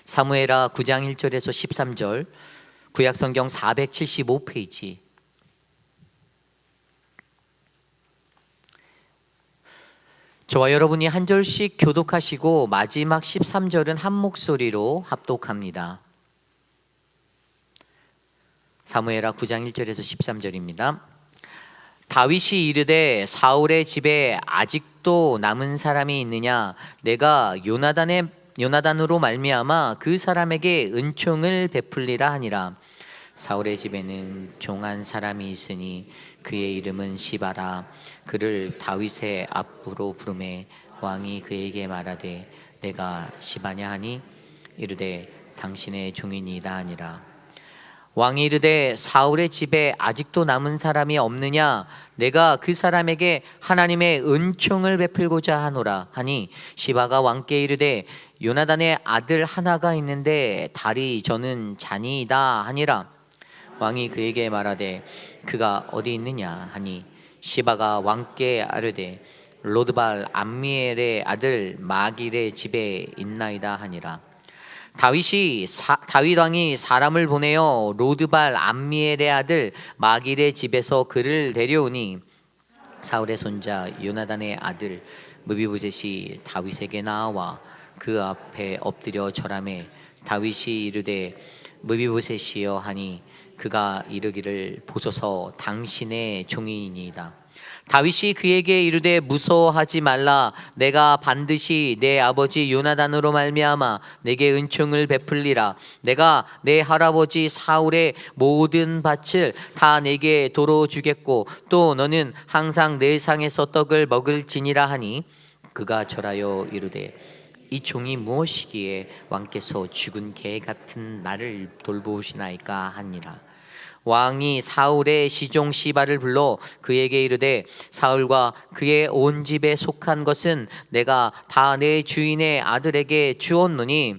사무엘하 9장 1절에서 13절, 구약성경 475페이지. 저와 여러분이 한 절씩 교독하시고 마지막 13절은 한 목소리로 합독합니다. 사무엘하 9장 1절에서 13절입니다. 다윗이 이르되 사울의 집에 아직도 남은 사람이 있느냐? 내가 요나단으로 말미암아 그 사람에게 은총을 베풀리라 하니라. 사울의 집에는 종한 사람이 있으니 그의 이름은 시바라. 그를 다윗의 앞으로 부르매 왕이 그에게 말하되 내가 시바냐 하니 이르되 당신의 종이니이다 하니라. 왕이 이르되 사울의 집에 아직도 남은 사람이 없느냐? 내가 그 사람에게 하나님의 은총을 베풀고자 하노라 하니 시바가 왕께 이르되 요나단의 아들 하나가 있는데 다리 저는 잔이이다 하니라. 왕이 그에게 말하되 그가 어디 있느냐 하니 시바가 왕께 아뢰되 로드발 암미엘의 아들 마길의 집에 있나이다 하니라. 다윗 왕이 사람을 보내어 로드발 암미엘의 아들 마길의 집에서 그를 데려오니 사울의 손자 요나단의 아들 무비보셋이 다윗에게 나와 그 앞에 엎드려 절하매 다윗이 이르되 무비보셋이여 하니 그가 이르기를 보소서 당신의 종이니이다. 다윗이 그에게 이르되 무서워하지 말라. 내가 반드시 내 아버지 요나단으로 말미암아 내게 은총을 베풀리라. 내가 내 할아버지 사울의 모든 밭을 다 내게 도로 주겠고 또 너는 항상 내 상에서 떡을 먹을지니라 하니 그가 절하여 이르되 이 종이 무엇이기에 왕께서 죽은 개 같은 나를 돌보시나이까 하니라. 왕이 사울의 시종 시바를 불러 그에게 이르되 사울과 그의 온 집에 속한 것은 내가 다 내 주인의 아들에게 주었노니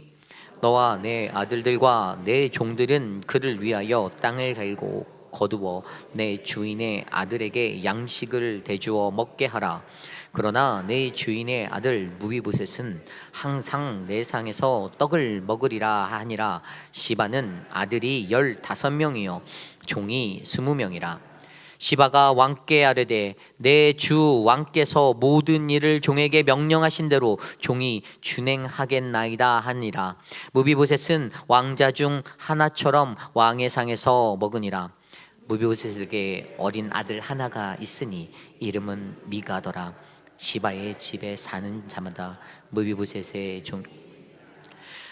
너와 내 아들들과 내 종들은 그를 위하여 땅을 갈고 거두어 내 주인의 아들에게 양식을 대주어 먹게 하라. 그러나 내 주인의 아들 무비보셋은 항상 내 상에서 떡을 먹으리라 하니라. 시바는 아들이 15명이요 종이 20명이라. 시바가 왕께 아뢰되 내 주 왕께서 모든 일을 종에게 명령하신 대로 종이 준행하겠나이다 하니라. 무비보셋은 왕자 중 하나처럼 왕의 상에서 먹으니라. 무비보셋에게 어린 아들 하나가 있으니 이름은 미가더라. 시바의 집에 사는 자마다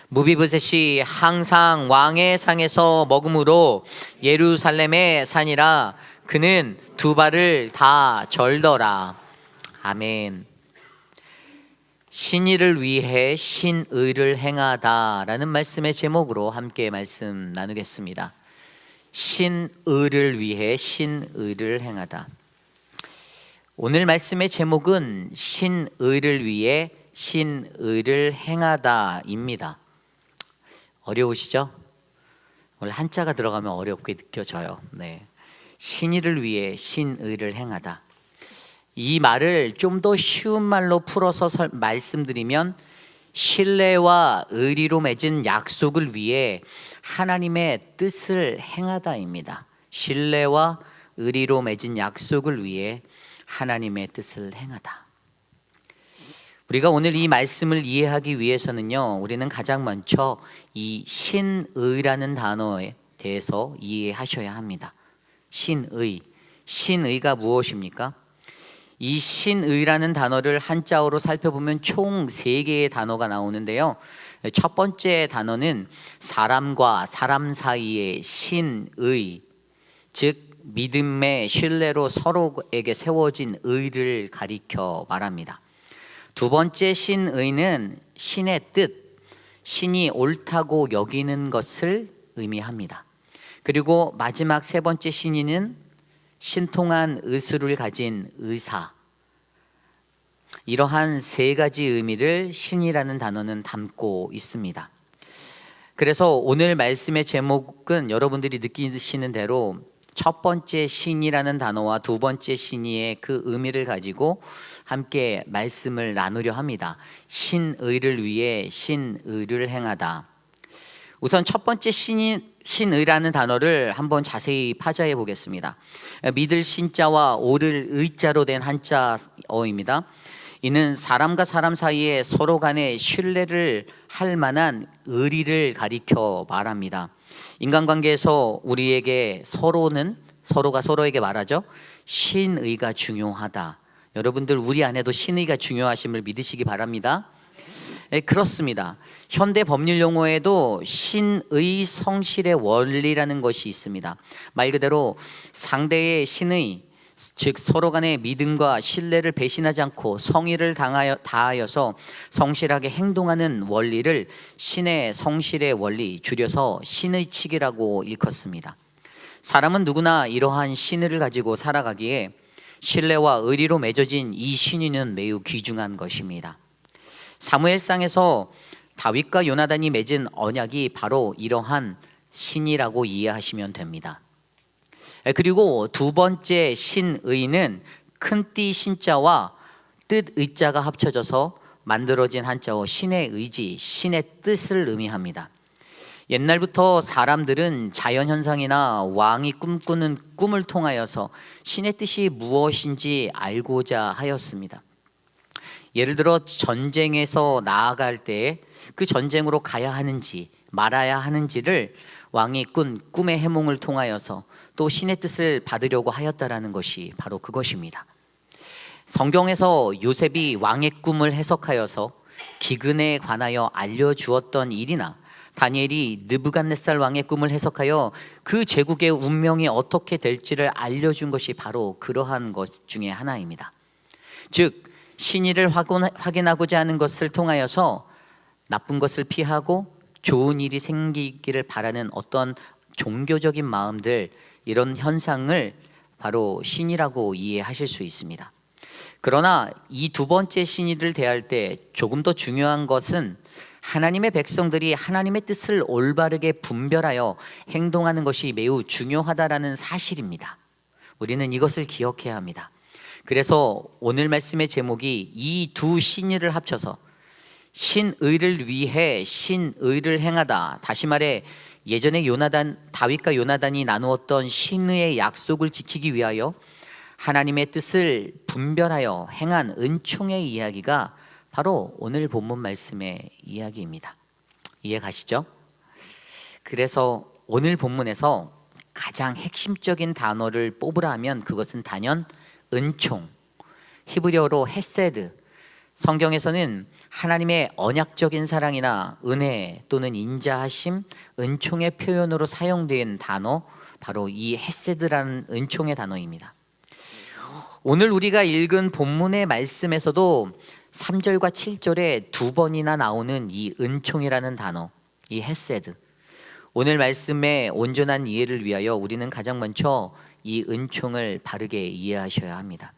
무비보셋이 항상 왕의 상에서 먹음으로 예루살렘에 사니라. 그는 두 발을 다 절더라. 아멘. 신의를 위해 신의를 행하다라는 말씀의 제목으로 함께 말씀 나누겠습니다. 신의를 위해 신의를 행하다. 오늘 말씀의 제목은 신의를 위해 신의를 행하다입니다. 어려우시죠? 오늘 한자가 들어가면 어렵게 느껴져요. 네. 신의를 위해 신의를 행하다. 이 말을 좀 더 쉬운 말로 풀어서 말씀드리면 신뢰와 의리로 맺은 약속을 위해 하나님의 뜻을 행하다입니다. 신뢰와 의리로 맺은 약속을 위해 하나님의 뜻을 행하다. 우리가 오늘 이 말씀을 이해하기 위해서는요, 우리는 가장 먼저 이 신의라는 단어에 대해서 이해하셔야 합니다. 신의가 무엇입니까? 이 신의라는 단어를 한자어로 살펴보면 총 3개의 단어가 나오는데요. 첫 번째 단어는 사람과 사람 사이의 신의, 즉 믿음의 신뢰로 서로에게 세워진 의를 가리켜 말합니다. 두 번째 신의는 신의 뜻, 신이 옳다고 여기는 것을 의미합니다. 그리고 마지막 세 번째 신의는 신통한 의술을 가진 의사. 이러한 3가지 의미를 신이라는 단어는 담고 있습니다. 그래서 오늘 말씀의 제목은 여러분들이 느끼시는 대로 첫 번째 신이라는 단어와 두 번째 신의의 그 의미를 가지고 함께 말씀을 나누려 합니다. 신의를 위해 신의를 행하다. 우선 첫 번째 신의라는 단어를 한번 자세히 파자해 보겠습니다. 믿을 신자와 오를 의자로 된 한자어입니다. 이는 사람과 사람 사이에 서로 간에 신뢰를 할 만한 의리를 가리켜 말합니다. 인간관계에서 우리에게 서로가 서로에게 말하죠. 신의가 중요하다. 여러분들 우리 안에도 신의가 중요하심을 믿으시기 바랍니다. 그렇습니다. 현대 법률 용어에도 신의 성실의 원리라는 것이 있습니다. 말 그대로 상대의 신의, 즉 서로 간의 믿음과 신뢰를 배신하지 않고 성의를 다하여서 성실하게 행동하는 원리를 신의 성실의 원리, 줄여서 신의칙이라고 일컫습니다. 사람은 누구나 이러한 신의를 가지고 살아가기에 신뢰와 의리로 맺어진 이 신의는 매우 귀중한 것입니다. 사무엘상에서 다윗과 요나단이 맺은 언약이 바로 이러한 신이라고 이해하시면 됩니다. 그리고 두 번째 신의는 큰 띠 신자와 뜻 의자가 합쳐져서 만들어진 한자어 신의 의지, 신의 뜻을 의미합니다. 옛날부터 사람들은 자연현상이나 왕이 꿈꾸는 꿈을 통하여서 신의 뜻이 무엇인지 알고자 하였습니다. 예를 들어 전쟁에서 나아갈 때 그 전쟁으로 가야 하는지 말아야 하는지를 왕이 꾼 꿈의 해몽을 통하여서 또 신의 뜻을 받으려고 하였다라는 것이 바로 그것입니다. 성경에서 요셉이 왕의 꿈을 해석하여서 기근에 관하여 알려주었던 일이나 다니엘이 느부갓네살 왕의 꿈을 해석하여 그 제국의 운명이 어떻게 될지를 알려준 것이 바로 그러한 것 중에 하나입니다. 즉 신의를 확인하고자 하는 것을 통하여서 나쁜 것을 피하고 좋은 일이 생기기를 바라는 어떤 종교적인 마음들, 이런 현상을 바로 신이라고 이해하실 수 있습니다. 그러나 이 두 번째 신의를 대할 때 조금 더 중요한 것은 하나님의 백성들이 하나님의 뜻을 올바르게 분별하여 행동하는 것이 매우 중요하다라는 사실입니다. 우리는 이것을 기억해야 합니다. 그래서 오늘 말씀의 제목이 이 두 신의를 합쳐서 신의를 위해 신의를 행하다. 다시 말해 예전에 다윗과 요나단이 나누었던 신의의 약속을 지키기 위하여 하나님의 뜻을 분별하여 행한 은총의 이야기가 바로 오늘 본문 말씀의 이야기입니다. 이해 가시죠? 그래서 오늘 본문에서 가장 핵심적인 단어를 뽑으라 하면 그것은 단연 은총, 히브리어로 헤세드, 성경에서는 하나님의 언약적인 사랑이나 은혜 또는 인자하심, 은총의 표현으로 사용된 단어, 바로 이 헤세드라는 은총의 단어입니다. 오늘 우리가 읽은 본문의 말씀에서도 3절과 7절에 두 번이나 나오는 이 은총이라는 단어, 이 헤세드. 오늘 말씀의 온전한 이해를 위하여 우리는 가장 먼저 이 은총을 바르게 이해하셔야 합니다.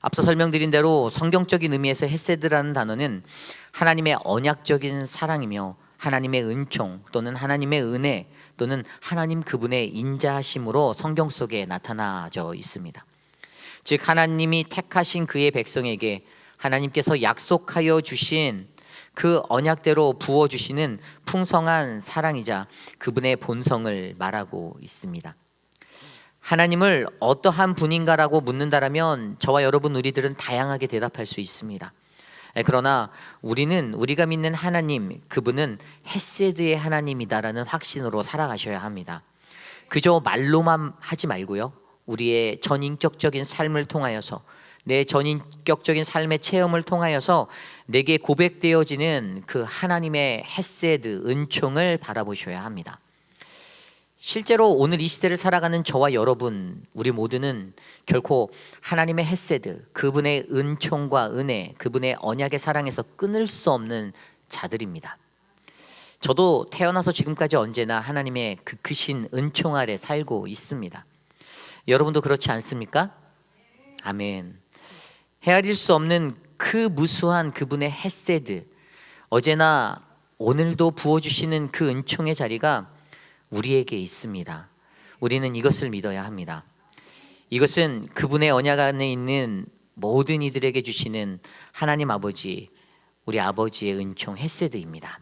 앞서 설명드린 대로 성경적인 의미에서 헤세드라는 단어는 하나님의 언약적인 사랑이며 하나님의 은총 또는 하나님의 은혜 또는 하나님 그분의 인자하심으로 성경 속에 나타나져 있습니다. 즉 하나님이 택하신 그의 백성에게 하나님께서 약속하여 주신 그 언약대로 부어주시는 풍성한 사랑이자 그분의 본성을 말하고 있습니다. 하나님을 어떠한 분인가라고 묻는다라면 저와 여러분 우리들은 다양하게 대답할 수 있습니다. 그러나 우리가 믿는 하나님, 그분은 헤세드의 하나님이다라는 확신으로 살아가셔야 합니다. 그저 말로만 하지 말고요, 우리의 전인격적인 삶을 통하여서, 내 전인격적인 삶의 체험을 통하여서 내게 고백되어지는 그 하나님의 헤세드, 은총을 바라보셔야 합니다. 실제로 오늘 이 시대를 살아가는 저와 여러분, 우리 모두는 결코 하나님의 헤세드, 그분의 은총과 은혜, 그분의 언약의 사랑에서 끊을 수 없는 자들입니다. 저도 태어나서 지금까지 언제나 하나님의 그 크신 은총 아래 살고 있습니다. 여러분도 그렇지 않습니까? 아멘. 헤아릴 수 없는 그 무수한 그분의 헤세드, 어제나 오늘도 부어주시는 그 은총의 자리가 우리에게 있습니다. 우리는 이것을 믿어야 합니다. 이것은 그분의 언약 안에 있는 모든 이들에게 주시는 하나님 아버지, 우리 아버지의 은총 헤세드입니다.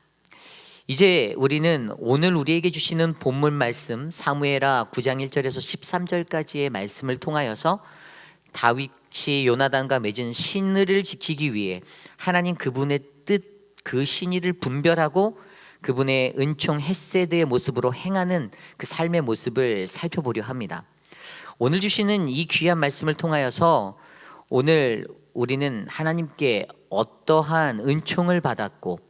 이제 우리는 오늘 우리에게 주시는 본문 말씀 사무엘하 9장 1절에서 13절까지의 말씀을 통하여서 다윗이 요나단과 맺은 신의를 지키기 위해 하나님 그분의 뜻, 그 신의를 분별하고 그분의 은총 헤세드의 모습으로 행하는 그 삶의 모습을 살펴보려 합니다. 오늘 주시는 이 귀한 말씀을 통하여서 오늘 우리는 하나님께 어떠한 은총을 받았고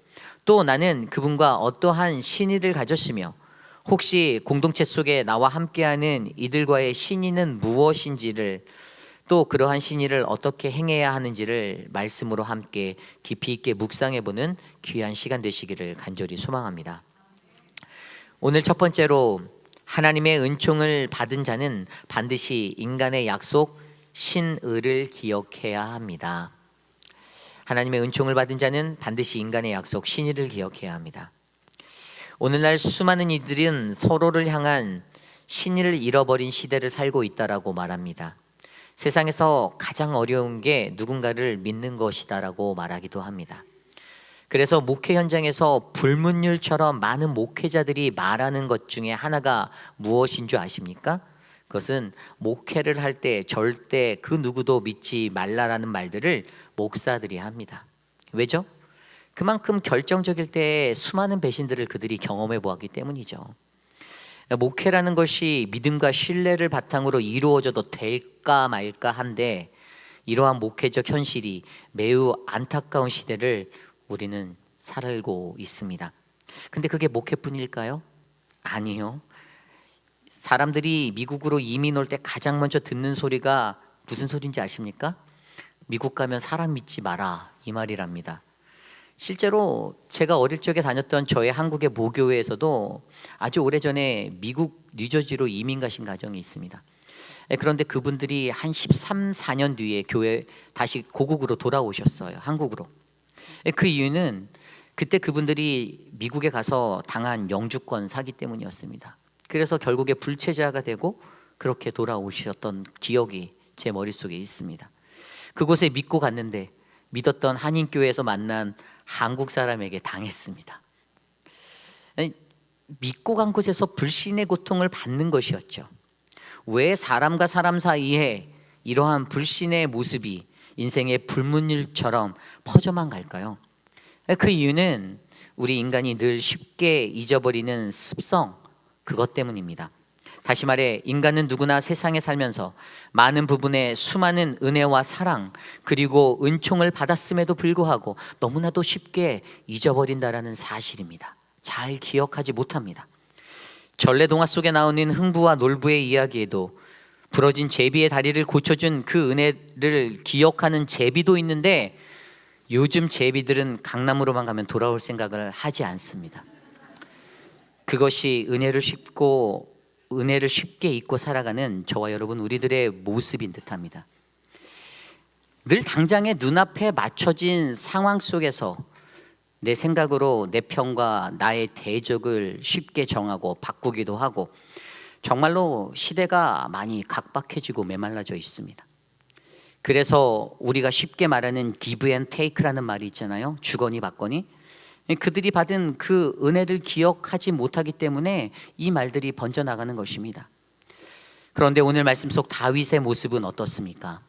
또 나는 그분과 어떠한 신의를 가졌으며 혹시 공동체 속에 나와 함께하는 이들과의 신의는 무엇인지를 또 그러한 신의를 어떻게 행해야 하는지를 말씀으로 함께 깊이 있게 묵상해보는 귀한 시간 되시기를 간절히 소망합니다. 오늘 첫 번째로 하나님의 은총을 받은 자는 반드시 인간의 약속 신의를 기억해야 합니다. 하나님의 은총을 받은 자는 반드시 인간의 약속 신의를 기억해야 합니다. 오늘날 수많은 이들은 서로를 향한 신의를 잃어버린 시대를 살고 있다라고 말합니다. 세상에서 가장 어려운 게 누군가를 믿는 것이다라고 말하기도 합니다. 그래서 목회 현장에서 불문율처럼 많은 목회자들이 말하는 것 중에 하나가 무엇인 줄 아십니까? 그것은 목회를 할 때 절대 그 누구도 믿지 말라라는 말들을 목사들이 합니다. 왜죠? 그만큼 결정적일 때 수많은 배신들을 그들이 경험해 보았기 때문이죠. 목회라는 것이 믿음과 신뢰를 바탕으로 이루어져도 될까 말까 한데 이러한 목회적 현실이 매우 안타까운 시대를 우리는 살고 있습니다. 근데 그게 목회뿐일까요? 아니요. 사람들이 미국으로 이민 올 때 가장 먼저 듣는 소리가 무슨 소리인지 아십니까? 미국 가면 사람 믿지 마라 이 말이랍니다. 실제로 제가 어릴 적에 다녔던 저의 한국의 모교회에서도 아주 오래전에 미국 뉴저지로 이민 가신 가정이 있습니다. 그런데 그분들이 한 13, 14년 뒤에 교회 다시 고국으로 돌아오셨어요. 한국으로. 그 이유는 그때 그분들이 미국에 가서 당한 영주권 사기 때문이었습니다. 그래서 결국에 불체자가 되고 그렇게 돌아오셨던 기억이 제 머릿속에 있습니다. 그곳에 믿고 갔는데 믿었던 한인교회에서 만난 한국 사람에게 당했습니다. 믿고 간 곳에서 불신의 고통을 받는 것이었죠. 왜 사람과 사람 사이에 이러한 불신의 모습이 인생의 불문율처럼 퍼져만 갈까요? 그 이유는 우리 인간이 늘 쉽게 잊어버리는 습성, 그것 때문입니다. 다시 말해 인간은 누구나 세상에 살면서 많은 부분에 수많은 은혜와 사랑 그리고 은총을 받았음에도 불구하고 너무나도 쉽게 잊어버린다라는 사실입니다. 잘 기억하지 못합니다. 전래동화 속에 나오는 흥부와 놀부의 이야기에도 부러진 제비의 다리를 고쳐준 그 은혜를 기억하는 제비도 있는데 요즘 제비들은 강남으로만 가면 돌아올 생각을 하지 않습니다. 그것이 은혜를 쉽게 잊고 살아가는 저와 여러분 우리들의 모습인 듯합니다. 늘 당장의 눈앞에 맞춰진 상황 속에서 내 생각으로 내 편과 나의 대적을 쉽게 정하고 바꾸기도 하고 정말로 시대가 많이 각박해지고 메말라져 있습니다. 그래서 우리가 쉽게 말하는 give and take라는 말이 있잖아요. 주거니 받거니. 그들이 받은 그 은혜를 기억하지 못하기 때문에 이 말들이 번져나가는 것입니다. 그런데 오늘 말씀 속 다윗의 모습은 어떻습니까?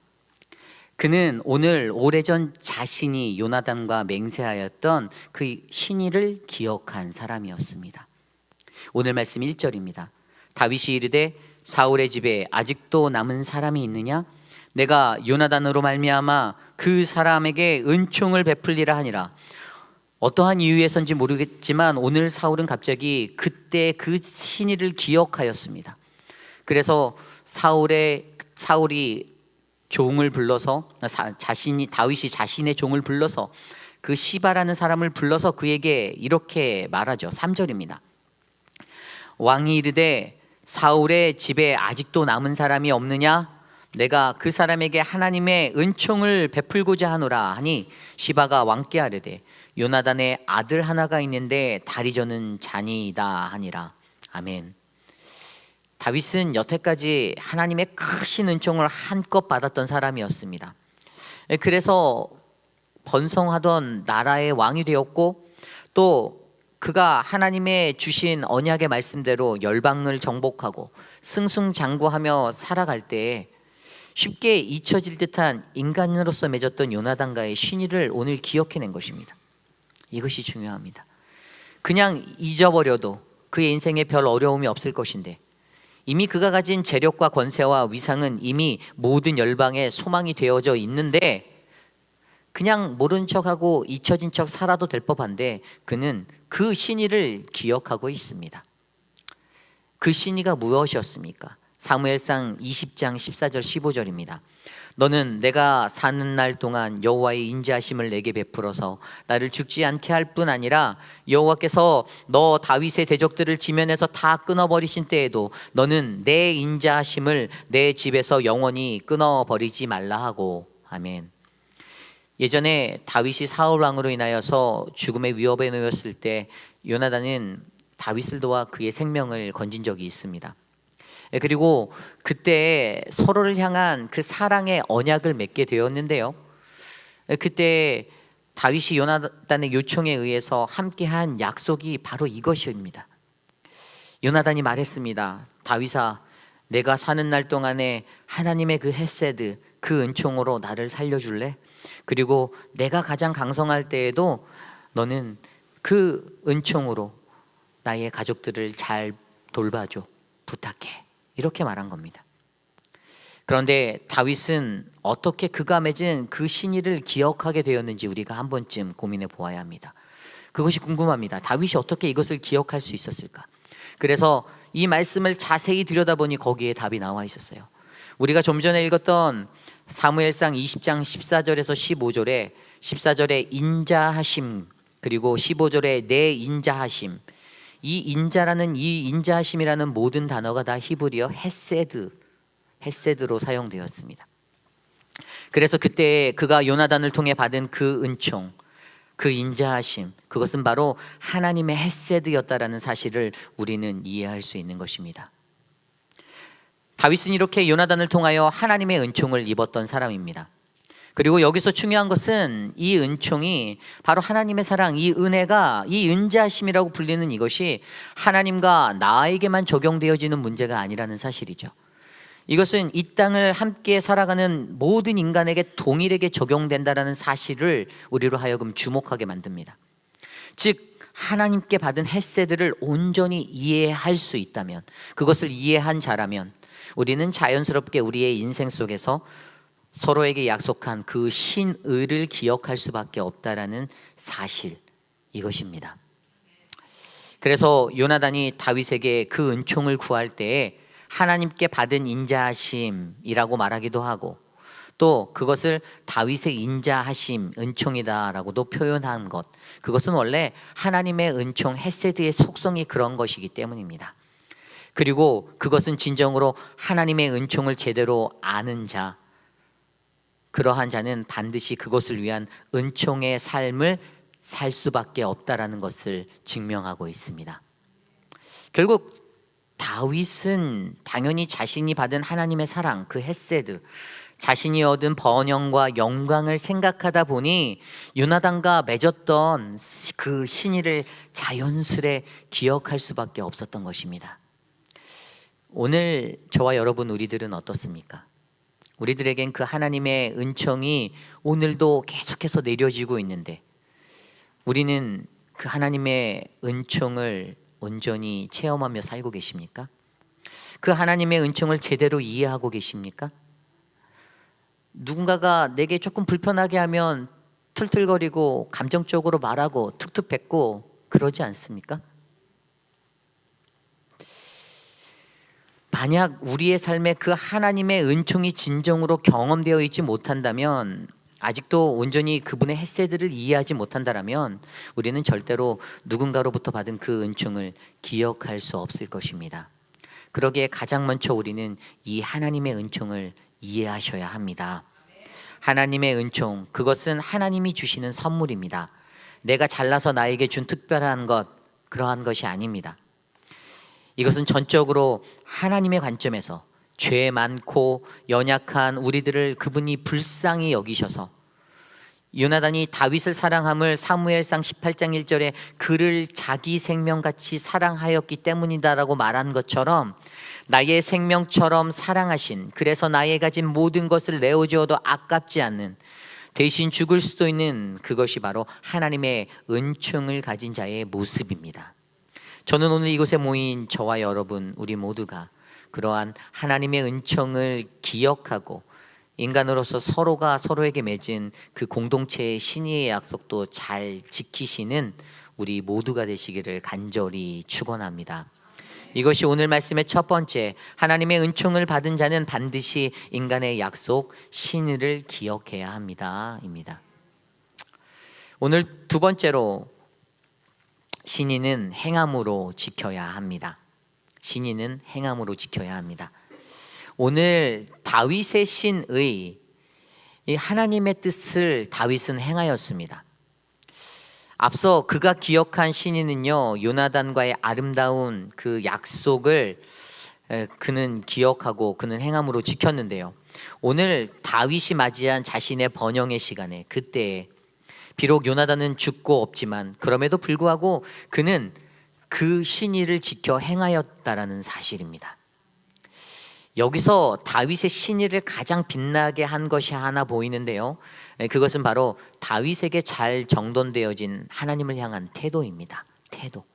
그는 오늘 오래전 자신이 요나단과 맹세하였던 그 신의를 기억한 사람이었습니다. 오늘 말씀 1절입니다. 다윗이 이르되 사울의 집에 아직도 남은 사람이 있느냐? 내가 요나단으로 말미암아 그 사람에게 은총을 베풀리라 하니라. 어떠한 이유에선지 모르겠지만 오늘 사울은 갑자기 그때 그 신의를 기억하였습니다. 그래서 사울이 종을 불러서 다윗이 자신의 종을 불러서 그 시바라는 사람을 불러서 그에게 이렇게 말하죠. 3절입니다. 왕이 이르되 사울의 집에 아직도 남은 사람이 없느냐? 내가 그 사람에게 하나님의 은총을 베풀고자 하노라 하니 시바가 왕께 아뢰되 요나단의 아들 하나가 있는데 다리 저는 자니이다 하니라. 아멘. 다윗은 여태까지 하나님의 크신 은총을 한껏 받았던 사람이었습니다. 그래서 번성하던 나라의 왕이 되었고 또 그가 하나님의 주신 언약의 말씀대로 열방을 정복하고 승승장구하며 살아갈 때에 쉽게 잊혀질 듯한 인간으로서 맺었던 요나단과의 신의를 오늘 기억해낸 것입니다. 이것이 중요합니다. 그냥 잊어버려도 그의 인생에 별 어려움이 없을 것인데 이미 그가 가진 재력과 권세와 위상은 이미 모든 열방의 소망이 되어져 있는데 그냥 모른 척하고 잊혀진 척 살아도 될 법한데 그는 그 신의를 기억하고 있습니다. 그 신의가 무엇이었습니까? 사무엘상 20장 14절 15절입니다. 너는 내가 사는 날 동안 여호와의 인자하심을 내게 베풀어서 나를 죽지 않게 할 뿐 아니라 여호와께서 너 다윗의 대적들을 지면에서 다 끊어버리신 때에도 너는 내 인자하심을 내 집에서 영원히 끊어버리지 말라 하고. 아멘. 예전에 다윗이 사울 왕으로 인하여서 죽음의 위협에 놓였을 때 요나단은 다윗을 도와 그의 생명을 건진 적이 있습니다. 그리고 그때 서로를 향한 그 사랑의 언약을 맺게 되었는데요. 그때 다윗이 요나단의 요청에 의해서 함께한 약속이 바로 이것입니다. 요나단이 말했습니다. 다윗아, 내가 사는 날 동안에 하나님의 그 헤세드, 그 은총으로 나를 살려줄래? 그리고 내가 가장 강성할 때에도 너는 그 은총으로 나의 가족들을 잘 돌봐줘. 부탁해. 이렇게 말한 겁니다. 그런데 다윗은 어떻게 그가 맺은 그 신의를 기억하게 되었는지 우리가 한 번쯤 고민해 보아야 합니다. 그것이 궁금합니다. 다윗이 어떻게 이것을 기억할 수 있었을까? 그래서 이 말씀을 자세히 들여다보니 거기에 답이 나와 있었어요. 우리가 좀 전에 읽었던 사무엘상 20장 14절에서 15절에 14절에 인자하심, 그리고 15절에 내 인자하심, 이 인자라는 이 인자하심이라는 모든 단어가 다 히브리어 헤세드로 사용되었습니다. 그래서 그때 그가 요나단을 통해 받은 그 은총, 그 인자하심, 그것은 바로 하나님의 헤세드였다라는 사실을 우리는 이해할 수 있는 것입니다. 다윗은 이렇게 요나단을 통하여 하나님의 은총을 입었던 사람입니다. 그리고 여기서 중요한 것은 이 은총이 바로 하나님의 사랑, 이 은혜가, 이 인자하심이라고 불리는 이것이 하나님과 나에게만 적용되어지는 문제가 아니라는 사실이죠. 이것은 이 땅을 함께 살아가는 모든 인간에게 동일하게 적용된다는 사실을 우리로 하여금 주목하게 만듭니다. 즉 하나님께 받은 헤세드를 온전히 이해할 수 있다면, 그것을 이해한 자라면 우리는 자연스럽게 우리의 인생 속에서 서로에게 약속한 그 신의를 기억할 수밖에 없다라는 사실, 이것입니다. 그래서 요나단이 다윗에게 그 은총을 구할 때에 하나님께 받은 인자하심이라고 말하기도 하고, 또 그것을 다윗의 인자하심, 은총이다라고도 표현한 것, 그것은 원래 하나님의 은총, 헤세드의 속성이 그런 것이기 때문입니다. 그리고 그것은 진정으로 하나님의 은총을 제대로 아는 자, 그러한 자는 반드시 그것을 위한 은총의 삶을 살 수밖에 없다라는 것을 증명하고 있습니다. 결국 다윗은 당연히 자신이 받은 하나님의 사랑, 그 헤세드, 자신이 얻은 번영과 영광을 생각하다 보니 요나단과 맺었던 그 신의를 자연스레 기억할 수밖에 없었던 것입니다. 오늘 저와 여러분, 우리들은 어떻습니까? 우리들에겐 그 하나님의 은총이 오늘도 계속해서 내려지고 있는데 우리는 그 하나님의 은총을 온전히 체험하며 살고 계십니까? 그 하나님의 은총을 제대로 이해하고 계십니까? 누군가가 내게 조금 불편하게 하면 툴툴거리고 감정적으로 말하고 툭툭 뱉고 그러지 않습니까? 만약 우리의 삶에 그 하나님의 은총이 진정으로 경험되어 있지 못한다면, 아직도 온전히 그분의 헤세드를 이해하지 못한다면 우리는 절대로 누군가로부터 받은 그 은총을 기억할 수 없을 것입니다. 그러기에 가장 먼저 우리는 이 하나님의 은총을 이해하셔야 합니다. 하나님의 은총, 그것은 하나님이 주시는 선물입니다. 내가 잘나서 나에게 준 특별한 것, 그러한 것이 아닙니다. 이것은 전적으로 하나님의 관점에서 죄 많고 연약한 우리들을 그분이 불쌍히 여기셔서 요나단이 다윗을 사랑함을 사무엘상 18장 1절에 그를 자기 생명같이 사랑하였기 때문이다라고 말한 것처럼 나의 생명처럼 사랑하신, 그래서 나의 가진 모든 것을 내어주어도 아깝지 않는, 대신 죽을 수도 있는 그것이 바로 하나님의 은총을 가진 자의 모습입니다. 저는 오늘 이곳에 모인 저와 여러분, 우리 모두가 그러한 하나님의 은총을 기억하고 인간으로서 서로가 서로에게 맺은 그 공동체의 신의의 약속도 잘 지키시는 우리 모두가 되시기를 간절히 축원합니다. 이것이 오늘 말씀의 첫 번째, 하나님의 은총을 받은 자는 반드시 인간의 약속 신의를 기억해야 합니다 입니다. 오늘 두 번째로, 신의는 행함으로 지켜야 합니다. 신의는 행함으로 지켜야 합니다. 오늘 다윗의 신의, 이 하나님의 뜻을 다윗은 행하였습니다. 앞서 그가 기억한 신의는요, 요나단과의 아름다운 그 약속을 그는 기억하고 그는 행함으로 지켰는데요, 오늘 다윗이 맞이한 자신의 번영의 시간에, 그때에 비록 요나단은 죽고 없지만 그럼에도 불구하고 그는 그 신의를 지켜 행하였다라는 사실입니다. 여기서 다윗의 신의를 가장 빛나게 한 것이 하나 보이는데요, 그것은 바로 다윗에게 잘 정돈되어진 하나님을 향한 태도입니다. 태도.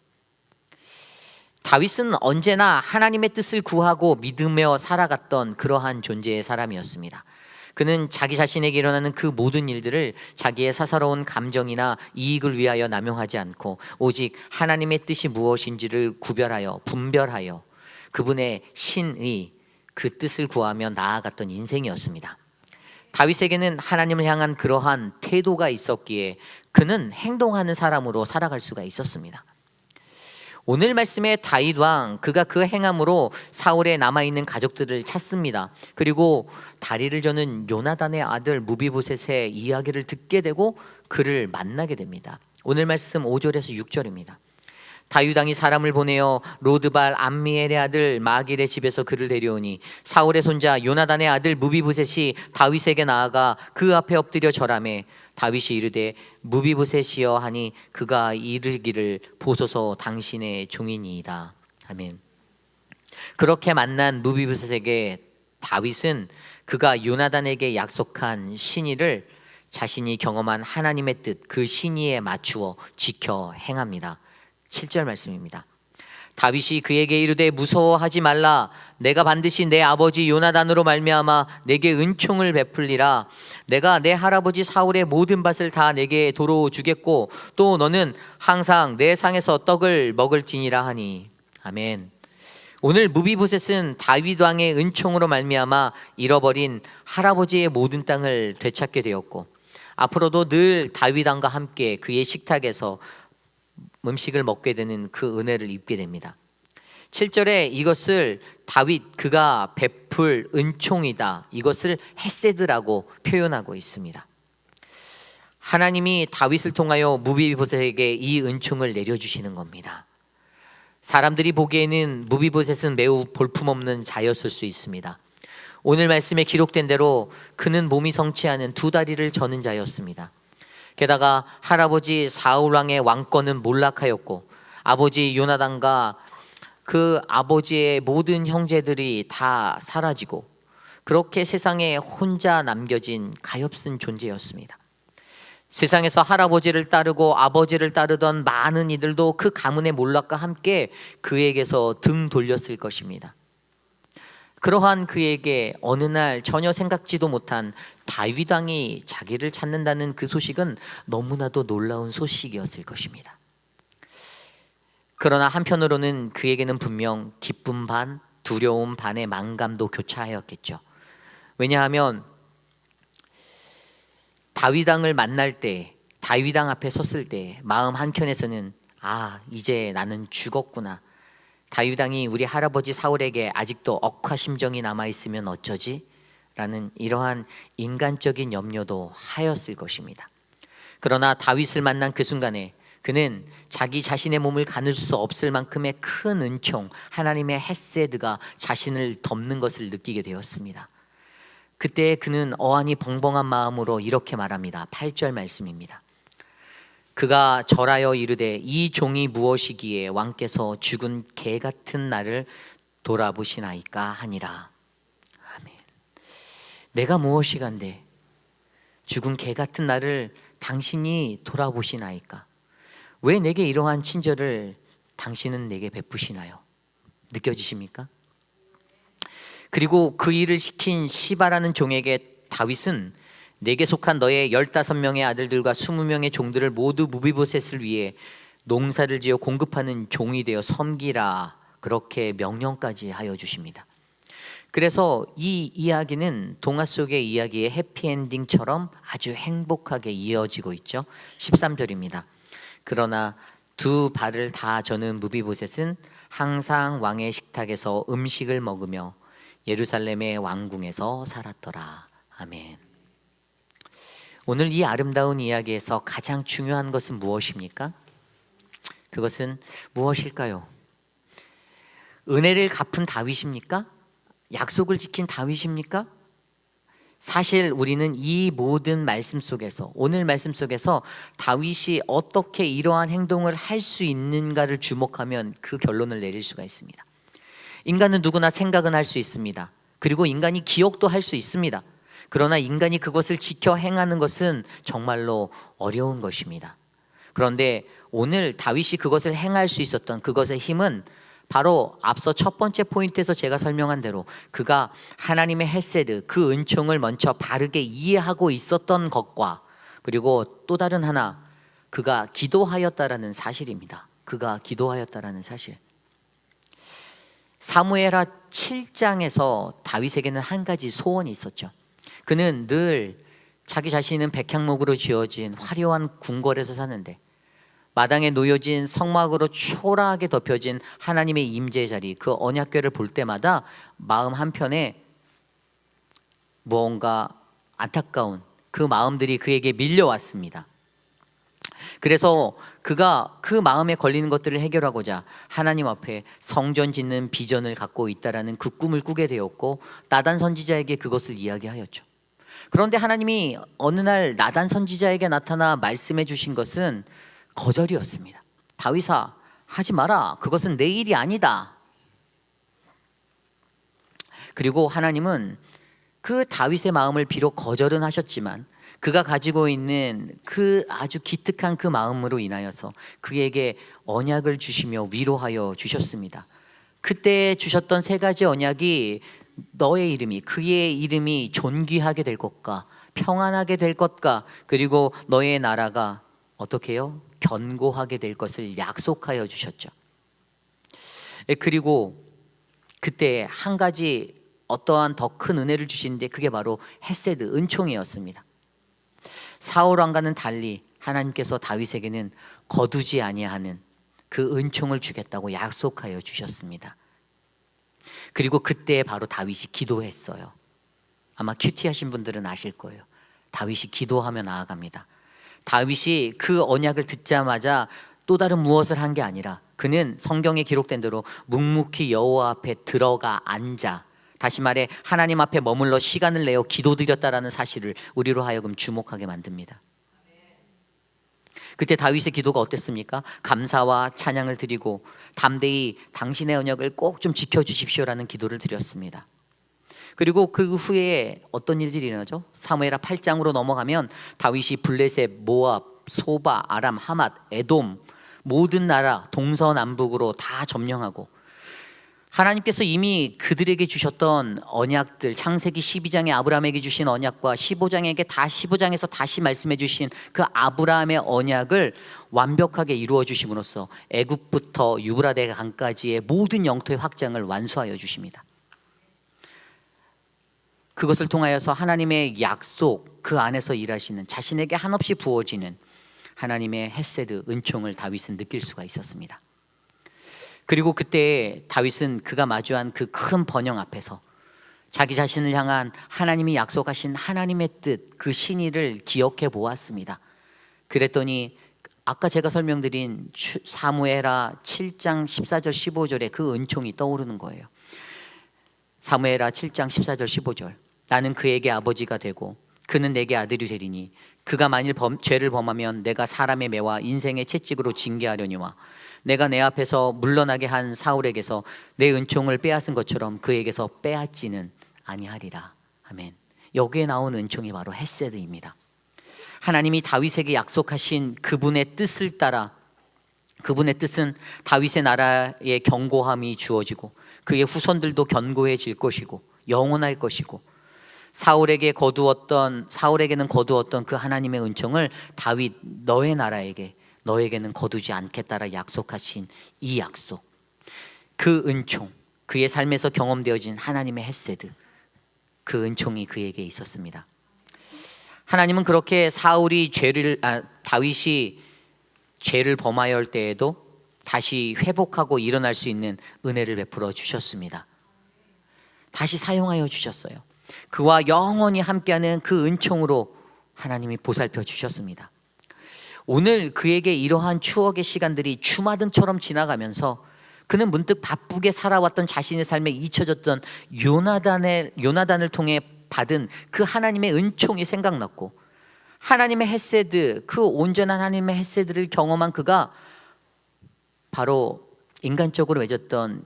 다윗은 언제나 하나님의 뜻을 구하고 믿으며 살아갔던 그러한 존재의 사람이었습니다. 그는 자기 자신에게 일어나는 그 모든 일들을 자기의 사사로운 감정이나 이익을 위하여 남용하지 않고 오직 하나님의 뜻이 무엇인지를 구별하여 분별하여 그분의 신의, 그 뜻을 구하며 나아갔던 인생이었습니다. 다윗에게는 하나님을 향한 그러한 태도가 있었기에 그는 행동하는 사람으로 살아갈 수가 있었습니다. 오늘 말씀의 다윗 왕, 그가 그 행함으로 사울에 남아있는 가족들을 찾습니다. 그리고 다리를 저는 요나단의 아들 무비보셋의 이야기를 듣게 되고 그를 만나게 됩니다. 오늘 말씀 5절에서 6절입니다. 다윗 왕이 사람을 보내어 로드발 암미엘의 아들 마길의 집에서 그를 데려오니 사울의 손자 요나단의 아들 무비보셋이 다윗에게 나아가 그 앞에 엎드려 절하매 다윗이 이르되 무비보셋이여 하니 그가 이르기를 보소서 당신의 종이니이다. 아멘. 그렇게 만난 무비보셋에게 다윗은 그가 요나단에게 약속한 신의를 자신이 경험한 하나님의 뜻, 그 신의에 맞추어 지켜 행합니다. 7절 말씀입니다. 다윗이 그에게 이르되 무서워하지 말라. 내가 반드시 내 아버지 요나단으로 말미암아 내게 은총을 베풀리라. 내가 내 할아버지 사울의 모든 밭을 다 내게 도로 주겠고 또 너는 항상 내 상에서 떡을 먹을지니라 하니. 아멘. 오늘 무비보셋은 다윗 왕의 은총으로 말미암아 잃어버린 할아버지의 모든 땅을 되찾게 되었고 앞으로도 늘 다윗 왕과 함께 그의 식탁에서 음식을 먹게 되는 그 은혜를 입게 됩니다. 7절에 이것을 다윗 그가 베풀 은총이다, 이것을 헤세드라고 표현하고 있습니다. 하나님이 다윗을 통하여 무비보셋에게 이 은총을 내려주시는 겁니다. 사람들이 보기에는 무비보셋은 매우 볼품없는 자였을 수 있습니다. 오늘 말씀에 기록된 대로 그는 몸이 성취하는 두 다리를 저는 자였습니다. 게다가 할아버지 사울왕의 왕권은 몰락하였고 아버지 요나단과 그 아버지의 모든 형제들이 다 사라지고 그렇게 세상에 혼자 남겨진 가엾은 존재였습니다. 세상에서 할아버지를 따르고 아버지를 따르던 많은 이들도 그 가문의 몰락과 함께 그에게서 등 돌렸을 것입니다. 그러한 그에게 어느 날 전혀 생각지도 못한 다윗 왕이 자기를 찾는다는 그 소식은 너무나도 놀라운 소식이었을 것입니다. 그러나 한편으로는 그에게는 분명 기쁨 반, 두려움 반의 만감도 교차하였겠죠. 왜냐하면 다윗 왕을 만날 때, 다윗 왕 앞에 섰을 때 마음 한켠에서는 이제 나는 죽었구나. 다윗 왕이 우리 할아버지 사울에게 아직도 억하심정이 남아있으면 어쩌지? 라는 이러한 인간적인 염려도 하였을 것입니다. 그러나 다윗을 만난 그 순간에 그는 자기 자신의 몸을 가눌 수 없을 만큼의 큰 은총, 하나님의 헤세드가 자신을 덮는 것을 느끼게 되었습니다. 그때 그는 어안이 벙벙한 마음으로 이렇게 말합니다. 8절 말씀입니다. 그가 절하여 이르되 이 종이 무엇이기에 왕께서 죽은 개 같은 나를 돌아보시나이까 하니라. 아멘. 내가 무엇이간데 죽은 개 같은 나를 당신이 돌아보시나이까? 왜 내게 이러한 친절을 당신은 내게 베푸시나요? 느껴지십니까? 그리고 그 일을 시킨 시바라는 종에게 다윗은 내게 속한 너의 15명의 아들들과 20명의 종들을 모두 무비보셋을 위해 농사를 지어 공급하는 종이 되어 섬기라, 그렇게 명령까지 하여 주십니다. 그래서 이 이야기는 동화 속의 이야기의 해피엔딩처럼 아주 행복하게 이어지고 있죠. 13절입니다. 그러나 두 발을 다 저는 무비보셋은 항상 왕의 식탁에서 음식을 먹으며 예루살렘의 왕궁에서 살았더라. 아멘. 오늘 이 아름다운 이야기에서 가장 중요한 것은 무엇입니까? 그것은 무엇일까요? 은혜를 갚은 다윗입니까? 약속을 지킨 다윗입니까? 사실 우리는 이 모든 말씀 속에서, 오늘 말씀 속에서 다윗이 어떻게 이러한 행동을 할 수 있는가를 주목하면 그 결론을 내릴 수가 있습니다. 인간은 누구나 생각은 할 수 있습니다. 그리고 인간이 기억도 할 수 있습니다. 그러나 인간이 그것을 지켜 행하는 것은 정말로 어려운 것입니다. 그런데 오늘 다윗이 그것을 행할 수 있었던 그것의 힘은 바로 앞서 첫 번째 포인트에서 제가 설명한 대로 그가 하나님의 헤세드, 그 은총을 먼저 바르게 이해하고 있었던 것과, 그리고 또 다른 하나, 그가 기도하였다라는 사실입니다. 그가 기도하였다라는 사실. 사무엘하 7장에서 다윗에게는 한 가지 소원이 있었죠. 그는 늘 자기 자신은 백향목으로 지어진 화려한 궁궐에서 사는데 마당에 놓여진 성막으로 초라하게 덮여진 하나님의 임재의 자리, 그 언약궤를 볼 때마다 마음 한편에 무언가 안타까운 그 마음들이 그에게 밀려왔습니다. 그래서 그가 그 마음에 걸리는 것들을 해결하고자 하나님 앞에 성전 짓는 비전을 갖고 있다라는 그 꿈을 꾸게 되었고, 나단 선지자에게 그것을 이야기하였죠. 그런데 하나님이 어느 날 나단 선지자에게 나타나 말씀해 주신 것은 거절이었습니다. 다윗아, 하지 마라. 그것은 내 일이 아니다. 그리고 하나님은 그 다윗의 마음을 비록 거절은 하셨지만 그가 가지고 있는 그 아주 기특한 그 마음으로 인하여서 그에게 언약을 주시며 위로하여 주셨습니다. 그때 주셨던 세 가지 언약이 너의 이름이, 그의 이름이 존귀하게 될 것과 평안하게 될 것과, 그리고 너의 나라가 어떻게 해요? 견고하게 될 것을 약속하여 주셨죠. 그리고 그때 한 가지 어떠한 더 큰 은혜를 주시는데 그게 바로 헤세드, 은총이었습니다. 사울 왕과는 달리 하나님께서 다윗에게는 거두지 아니하는 그 은총을 주겠다고 약속하여 주셨습니다. 그리고 그때 바로 다윗이 기도했어요. 아마 큐티하신 분들은 아실 거예요. 다윗이 기도하며 나아갑니다. 다윗이 그 언약을 듣자마자 또 다른 무엇을 한 게 아니라 그는 성경에 기록된 대로 묵묵히 여호와 앞에 들어가 앉아, 다시 말해 하나님 앞에 머물러 시간을 내어 기도드렸다라는 사실을 우리로 하여금 주목하게 만듭니다. 그때 다윗의 기도가 어땠습니까? 감사와 찬양을 드리고 담대히 당신의 언약을 꼭 좀 지켜주십시오라는 기도를 드렸습니다. 그리고 그 후에 어떤 일들이 일어나죠? 사무엘하 8장으로 넘어가면 다윗이 블레셋, 모압, 소바, 아람, 하맛, 에돔 모든 나라 동서남북으로 다 점령하고, 하나님께서 이미 그들에게 주셨던 언약들, 창세기 12장에 아브라함에게 주신 언약과 15장에서 다시 말씀해 주신 그 아브라함의 언약을 완벽하게 이루어 주심으로써 애굽부터 유브라데 강까지의 모든 영토의 확장을 완수하여 주십니다. 그것을 통하여서 하나님의 약속, 그 안에서 일하시는, 자신에게 한없이 부어지는 하나님의 헤세드, 은총을 다윗은 느낄 수가 있었습니다. 그리고 그때 다윗은 그가 마주한 그 큰 번영 앞에서 자기 자신을 향한 하나님이 약속하신 하나님의 뜻, 그 신의를 기억해 보았습니다. 그랬더니 아까 제가 설명드린 사무엘하 7장 14절 15절에 그 은총이 떠오르는 거예요. 사무엘하 7장 14절 15절. 나는 그에게 아버지가 되고 그는 내게 아들이 되리니 그가 만일 죄를 범하면 내가 사람의 매와 인생의 채찍으로 징계하려니와 내가 내 앞에서 물러나게 한 사울에게서 내 은총을 빼앗은 것처럼 그에게서 빼앗지는 아니하리라. 아멘. 여기에 나온 은총이 바로 헤세드입니다. 하나님이 다윗에게 약속하신 그분의 뜻을 따라, 그분의 뜻은 다윗의 나라의 견고함이 주어지고 그의 후손들도 견고해질 것이고 영원할 것이고 사울에게는 거두었던 그 하나님의 은총을 다윗 너의 나라에게 너에게는 거두지 않겠다라 약속하신 이 약속, 그 은총, 그의 삶에서 경험되어진 하나님의 헤세드, 그 은총이 그에게 있었습니다. 하나님은 그렇게 다윗이 죄를 범하였을 때에도 다시 회복하고 일어날 수 있는 은혜를 베풀어 주셨습니다. 다시 사용하여 주셨어요. 그와 영원히 함께하는 그 은총으로 하나님이 보살펴 주셨습니다. 오늘 그에게 이러한 추억의 시간들이 주마등처럼 지나가면서 그는 문득 바쁘게 살아왔던 자신의 삶에 잊혀졌던 요나단을 통해 받은 그 하나님의 은총이 생각났고, 하나님의 헤세드, 그 온전한 하나님의 헤세드를 경험한 그가 바로 인간적으로 맺었던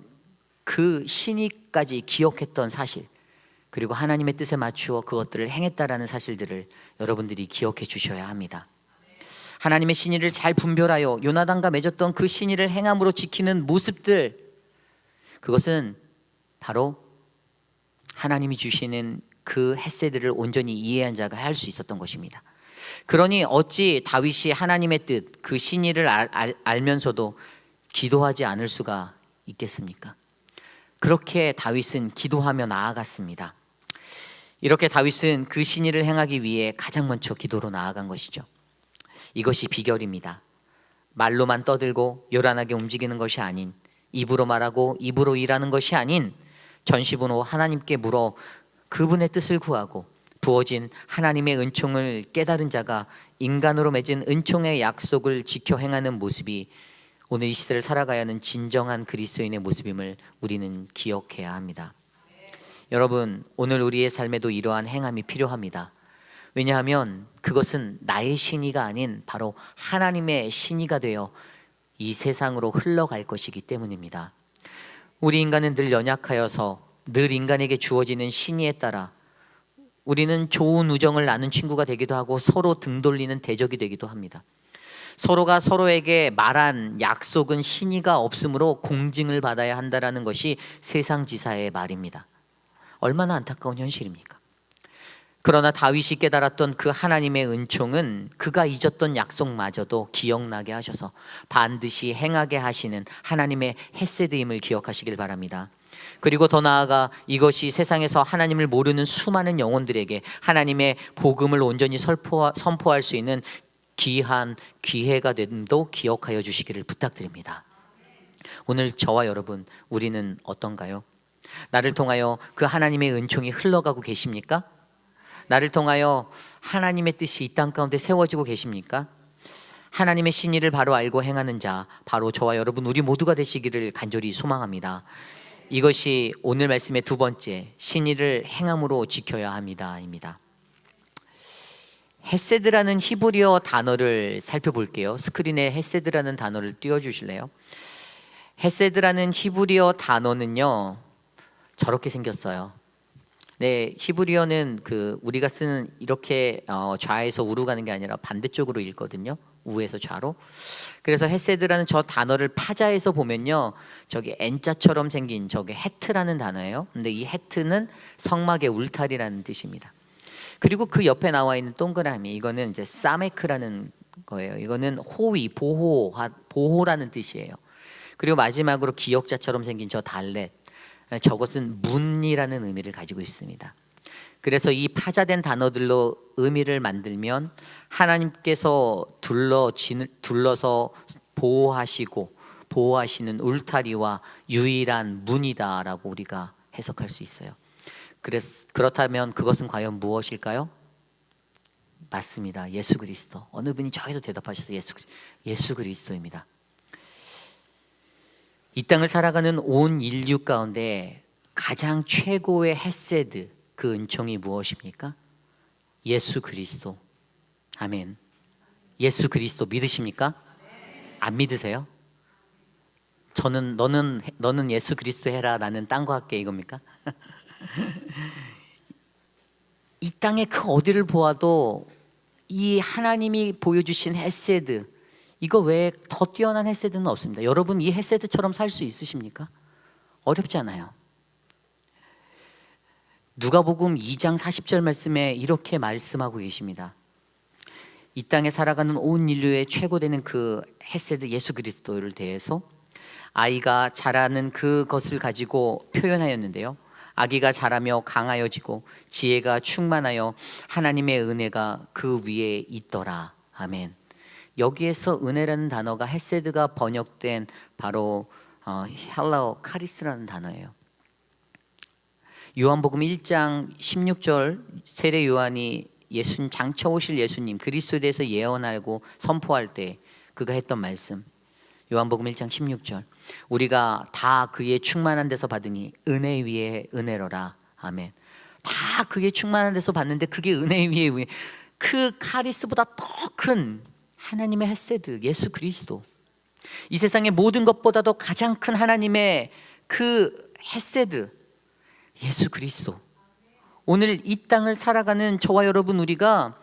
그 신의까지 기억했던 사실, 그리고 하나님의 뜻에 맞추어 그것들을 행했다라는 사실들을 여러분들이 기억해 주셔야 합니다. 하나님의 신의를 잘 분별하여 요나단과 맺었던 그 신의를 행함으로 지키는 모습들, 그것은 바로 하나님이 주시는 그 헤세드를 온전히 이해한 자가 할 수 있었던 것입니다. 그러니 어찌 다윗이 하나님의 뜻, 그 신의를 알면서도 기도하지 않을 수가 있겠습니까? 그렇게 다윗은 기도하며 나아갔습니다. 이렇게 다윗은 그 신의를 행하기 위해 가장 먼저 기도로 나아간 것이죠. 이것이 비결입니다. 말로만 떠들고 요란하게 움직이는 것이 아닌, 입으로 말하고 입으로 일하는 것이 아닌, 전시분으로 하나님께 물어 그분의 뜻을 구하고 부어진 하나님의 은총을 깨달은 자가 인간으로 맺은 은총의 약속을 지켜 행하는 모습이 오늘 이 시대를 살아가야 하는 진정한 그리스도인의 모습임을 우리는 기억해야 합니다. 여러분, 오늘 우리의 삶에도 이러한 행함이 필요합니다. 왜냐하면 그것은 나의 신의가 아닌 바로 하나님의 신의가 되어 이 세상으로 흘러갈 것이기 때문입니다. 우리 인간은 늘 연약하여서 늘 인간에게 주어지는 신의에 따라 우리는 좋은 우정을 나눈 친구가 되기도 하고 서로 등 돌리는 대적이 되기도 합니다. 서로가 서로에게 말한 약속은 신의가 없으므로 공증을 받아야 한다는 것이 세상지사의 말입니다. 얼마나 안타까운 현실입니까? 그러나 다윗이 깨달았던 그 하나님의 은총은 그가 잊었던 약속마저도 기억나게 하셔서 반드시 행하게 하시는 하나님의 헤세드임을 기억하시길 바랍니다. 그리고 더 나아가 이것이 세상에서 하나님을 모르는 수많은 영혼들에게 하나님의 복음을 온전히 선포할 수 있는 귀한 기회가 됨도 기억하여 주시기를 부탁드립니다. 오늘 저와 여러분, 우리는 어떤가요? 나를 통하여 그 하나님의 은총이 흘러가고 계십니까? 나를 통하여 하나님의 뜻이 이 땅 가운데 세워지고 계십니까? 하나님의 신의를 바로 알고 행하는 자, 바로 저와 여러분 우리 모두가 되시기를 간절히 소망합니다. 이것이 오늘 말씀의 두 번째, 신의를 행함으로 지켜야 합니다입니다. 헤세드라는 히브리어 단어를 살펴볼게요. 스크린에 헤세드라는 단어를 띄워주실래요? 헤세드라는 히브리어 단어는요, 저렇게 생겼어요. 네, 히브리어는 우리가 쓰는 이렇게 좌에서 우로 가는 게 아니라 반대쪽으로 읽거든요. 우에서 좌로. 그래서 헤세드라는 저 단어를 파자에서 보면요, 저기 N자처럼 생긴 저게 헤트라는 단어예요. 근데 이 헤트는 성막의 울타리라는 뜻입니다. 그리고 그 옆에 나와 있는 동그라미, 이거는 이제 사메크라는 거예요. 이거는 호위, 보호라는 뜻이에요. 그리고 마지막으로 기역자처럼 생긴 저 달렛, 저것은 문이라는 의미를 가지고 있습니다. 그래서 이 파자된 단어들로 의미를 만들면 하나님께서 둘러서 보호하시는 울타리와 유일한 문이다라고 우리가 해석할 수 있어요. 그렇다면 그것은 과연 무엇일까요? 맞습니다. 예수 그리스도. 어느 분이 저기서 대답하셔서 예수 그리스도입니다. 이 땅을 살아가는 온 인류 가운데 가장 최고의 헤세드, 그 은총이 무엇입니까? 예수 그리스도. 아멘. 예수 그리스도 믿으십니까? 안 믿으세요? 저는 너는 예수 그리스도 해라, 나는 딴 거 할게, 이겁니까? 이 땅의 그 어디를 보아도 이 하나님이 보여주신 헤세드, 이거 외에 더 뛰어난 헤세드는 없습니다. 여러분 이 헤세드처럼 살 수 있으십니까? 어렵지 않아요. 누가복음 2장 40절 말씀에 이렇게 말씀하고 계십니다. 이 땅에 살아가는 온 인류의 최고 되는 그 헤세드 예수 그리스도를 대해서 아이가 자라는 그것을 가지고 표현하였는데요. 아기가 자라며 강하여지고 지혜가 충만하여 하나님의 은혜가 그 위에 있더라. 아멘. 여기에서 은혜라는 단어가 헤세드가 번역된 바로 헬라어 카리스라는 단어예요. 요한복음 1장 16절 세례 요한이 예수님, 장차 오실 예수님 그리스도에 대해서 예언하고 선포할 때 그가 했던 말씀, 요한복음 1장 16절, 우리가 다 그의 충만한 데서 받으니 은혜 위에 은혜로라. 아멘. 다 그의 충만한 데서 받는데 그게 은혜 위에 은혜. 그 카리스보다 더 큰 하나님의 헤세드 예수 그리스도, 이 세상의 모든 것보다도 가장 큰 하나님의 그 헤세드 예수 그리스도. 오늘 이 땅을 살아가는 저와 여러분, 우리가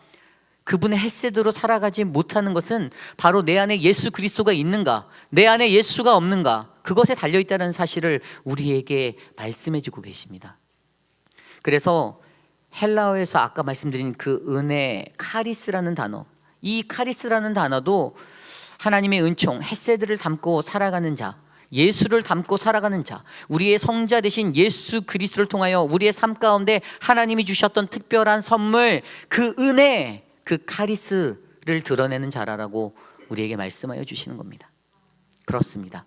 그분의 헤세드로 살아가지 못하는 것은 바로 내 안에 예수 그리스도가 있는가, 내 안에 예수가 없는가, 그것에 달려있다는 사실을 우리에게 말씀해 주고 계십니다. 그래서 헬라어에서 아까 말씀드린 그 은혜, 카리스라는 단어, 이 카리스라는 단어도 하나님의 은총, 헤세드를 담고 살아가는 자, 예수를 담고 살아가는 자, 우리의 성자 되신 예수 그리스도를 통하여 우리의 삶 가운데 하나님이 주셨던 특별한 선물, 그 은혜, 그 카리스를 드러내는 자라라고 우리에게 말씀하여 주시는 겁니다. 그렇습니다.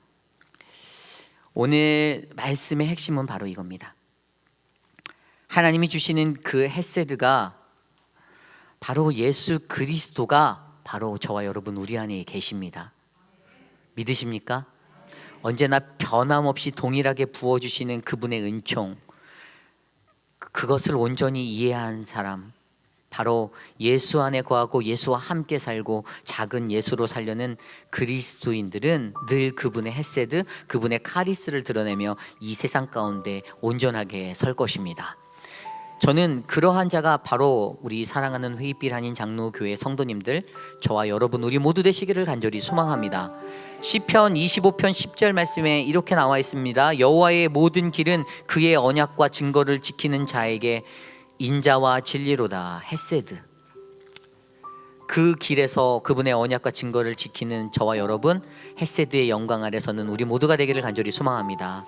오늘 말씀의 핵심은 바로 이겁니다. 하나님이 주시는 그 헤세드가 바로 예수 그리스도가 바로 저와 여러분 우리 안에 계십니다. 믿으십니까? 언제나 변함없이 동일하게 부어주시는 그분의 은총, 그것을 온전히 이해한 사람, 바로 예수 안에 거하고 예수와 함께 살고 작은 예수로 살려는 그리스도인들은 늘 그분의 헤세드, 그분의 카리스를 드러내며 이 세상 가운데 온전하게 설 것입니다. 저는 그러한 자가 바로 우리 사랑하는 회의빛 한인 장로교회 성도님들, 저와 여러분 우리 모두 되시기를 간절히 소망합니다. 시편 25편 10절 말씀에 이렇게 나와 있습니다. 여호와의 모든 길은 그의 언약과 증거를 지키는 자에게 인자와 진리로다. 헤세드. 그 길에서 그분의 언약과 증거를 지키는 저와 여러분, 헤세드의 영광 아래서는 우리 모두가 되기를 간절히 소망합니다.